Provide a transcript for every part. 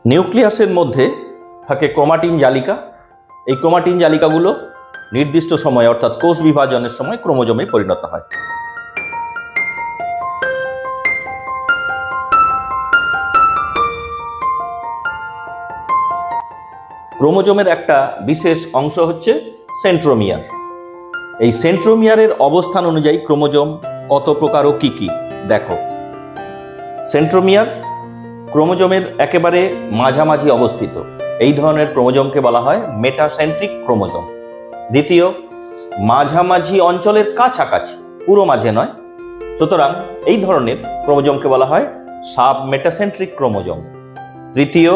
নিউক্লিয়াসের মধ্যে থাকে ক্রোমাটিন জালিকা। এই ক্রোমাটিন জালিকাগুলো নির্দিষ্ট সময়ে অর্থাৎ কোষ বিভাজনের সময় ক্রোমোজোমে পরিণত হয়। ক্রোমোজোমের একটা বিশেষ অংশ হচ্ছে সেন্ট্রোমিয়ার। এই সেন্ট্রোমিয়ারের অবস্থান অনুযায়ী ক্রোমোজোম কত প্রকার ও কি কি দেখো। সেন্ট্রোমিয়ার ক্রোমোজোমের একেবারে মাঝামাঝি অবস্থিত। এই ধরনের ক্রোমোজোমকে বলা হয় মেটাসেন্ট্রিক ক্রোমোজোম। দ্বিতীয়, মাঝামাঝি অঞ্চলের কাছাকাছি, পুরো মাঝে নয়। সুতরাং এই ধরনের ক্রোমোজোমকে বলা হয় সাব মেটাসেন্ট্রিক ক্রোমোজোম। তৃতীয়,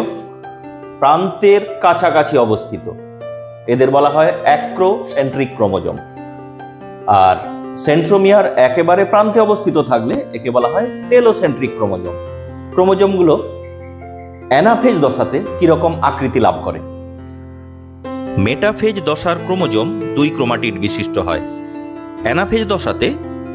প্রান্তের কাছাকাছি অবস্থিত, এদের বলা হয় অ্যাক্রোসেন্ট্রিক ক্রোমোজোম। আর সেন্ট্রোমিয়ার একেবারে প্রান্তে অবস্থিত থাকলে একে বলা হয় টেলোসেন্ট্রিক ক্রোমোজোম। ক্রোমোজোমগুলো অ্যানাফেজ দশাতে কিরকম আকৃতি লাভ করে? মেটাফেজ দশার ক্রোমোজোম দুই ক্রোমাটিড বিশিষ্ট হয়। অ্যানাফেজ দশাতে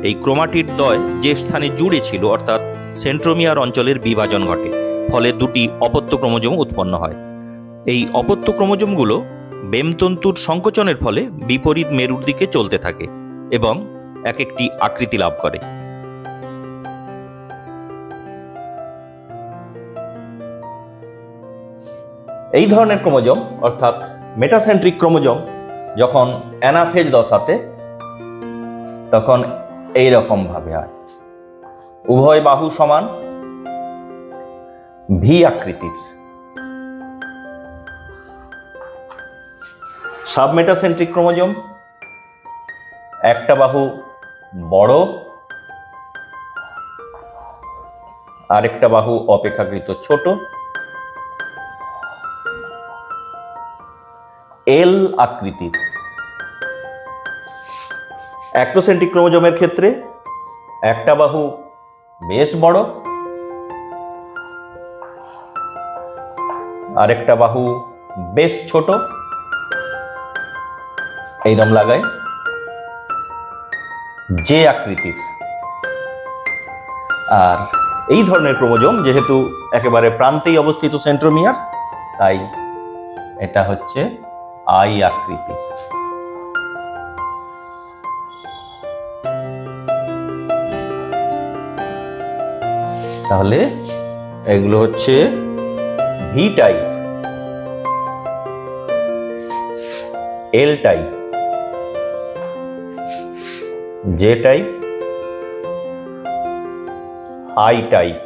এই ক্রোমাটিড দ্বয় যে স্থানে জুড়ে ছিল অর্থাৎ সেন্ট্রোমিয়ার অঞ্চলের বিভাজন ঘটে, ফলে দুটি অপত্য ক্রোমোজোম উৎপন্ন হয়। এই অপত্য ক্রোমোজোমগুলো বেমতন্তুর সংকোচনের ফলে বিপরীত মেরুর দিকে চলতে থাকে এবং এক একটি আকৃতি লাভ করে। এই ধরনের ক্রোমোজোম অর্থাৎ মেটাসেন্ট্রিক ক্রোমোজোম যখন অ্যানাফেজ দশাতে, তখন এই রকম ভাবে হয়। উভয় বাহু সমান, ভি আকৃতির। সাবমেটাসেন্ট্রিক ক্রোমোজোম একটা বাহু বড়, আরেকটা বাহু অপেক্ষাকৃত ছোট, এল আকৃতির। অ্যাক্রোসেন্ট্রিক ক্রোমোজোমের ক্ষেত্রে একটা বাহু বেশ বড়, আরেকটা বাহু বেশ ছোট, এইরকম লাগায় জে আকৃতির। আর এই ধরনের ক্রোমোজোম যেহেতু একেবারে প্রান্তেই অবস্থিত সেন্ট্রোমিয়ার, তাই এটা হচ্ছে আই আকৃতির। তাহলে এগুলো হচ্ছে V type, L type, J type, I type.